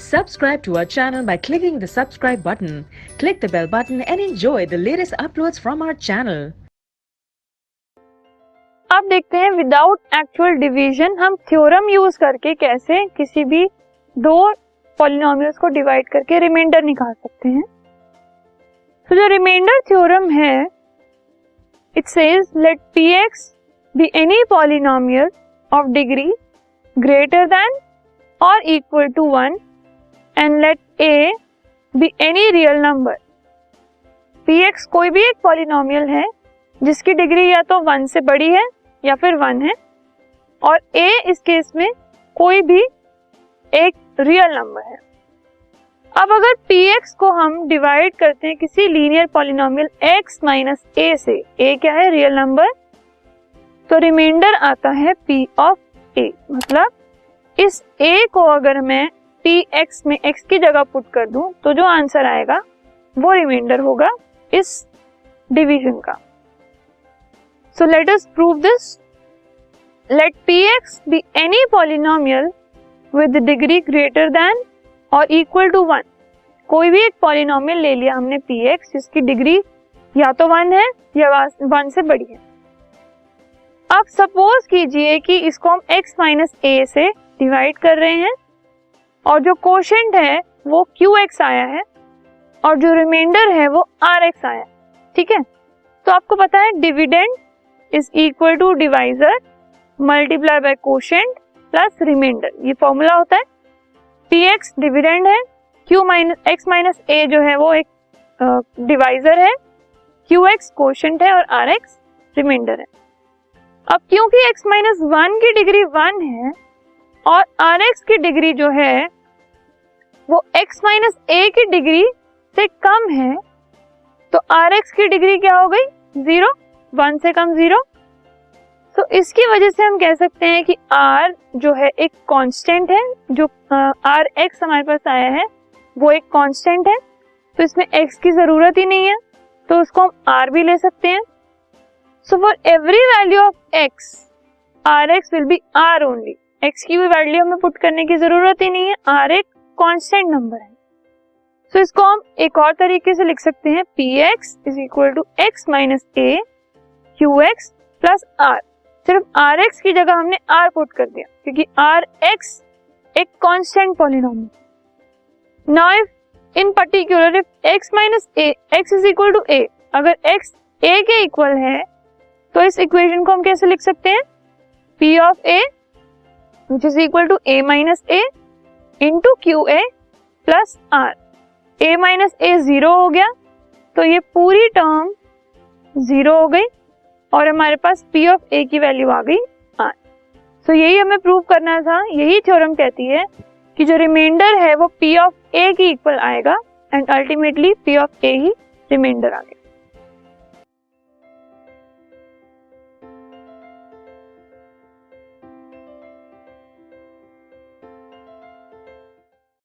Subscribe to our channel by clicking the subscribe button. Click the bell button and enjoy the latest uploads from our channel. अब देखते हैं without actual division हम theorem use करके कैसे किसी भी दो पॉलिनोमियल्स को डिवाइड करके रिमाइंडर निकाल सकते हैं। तो जो रिमाइंडर थ्योरम है, it says let px B any polynomial of degree greater than और equal to 1 and let a B any real number. px कोई भी एक पॉलिनोमियल है जिसकी डिग्री या तो 1 से बड़ी है या फिर 1 है, और a इस केस में कोई भी एक रियल नंबर है। अब अगर px को हम डिवाइड करते हैं किसी linear polynomial x minus a से, a क्या है? रियल नंबर, तो रिमाइंडर आता है p ऑफ a। मतलब इस a को अगर मैं px में x की जगह पुट कर दूं तो जो आंसर आएगा वो रिमाइंडर होगा इस डिवीजन का। So let us prove this. Let px B any polynomial with degree greater than और इक्वल टू 1। कोई भी एक पॉलिनोमियल ले लिया हमने px जिसकी डिग्री या तो 1 है या 1 से बड़ी है। अब सपोज कीजिए कि इसको हम x माइनस a से डिवाइड कर रहे हैं और जो कोशेंट है वो qx आया है और जो रिमाइंडर है वो rx आया है। ठीक है, तो आपको पता है dividend is equal to divisor multiply by quotient plus remainder, ये फॉर्मूला होता है। px डिविडेंड है, x माइनस a जो है वो एक डिवाइजर है, qx कोशेंट है और rx रिमाइंडर है। अब क्योंकि x माइनस 1 की डिग्री 1 है और rx की डिग्री जो है वो x माइनस a की डिग्री से कम है, तो rx की डिग्री क्या हो गई? 0, 1 से कम 0। तो इसकी वजह से हम कह सकते हैं कि r जो है एक कांस्टेंट है, जो rx हमारे पास आया है वो एक कांस्टेंट है, तो इसमें x की जरूरत ही नहीं है, तो उसको हम r भी ले सकते हैं। So for every value of x rx will be r only. x की भी वैल्यू हमें पुट करने की जरूरत ही नहीं है, r एक कांस्टेंट नंबर है। सो इसको हम एक और तरीके से लिख सकते हैं, px is equal to x minus a qx plus r। सिर्फ rx की जगह हमने r पुट कर दिया क्योंकि rx एक constant polynomial. Now if in particular if x minus a x is equal to a, अगर x a के इक्वल है तो इस इक्वेशन को हम कैसे लिख सकते हैं? p of a which is equal to a minus a into qa plus r। a minus a 0 हो गया तो ये पूरी टर्म 0 हो गई और हमारे पास p ऑफ a की वैल्यू आ गई r। सो यही हमें प्रूव करना था। यही थ्योरम कहती है कि जो रिमाइंडर है वो p ऑफ a की इक्वल आएगा and ultimately p of a ही रिमाइंडर आ गया।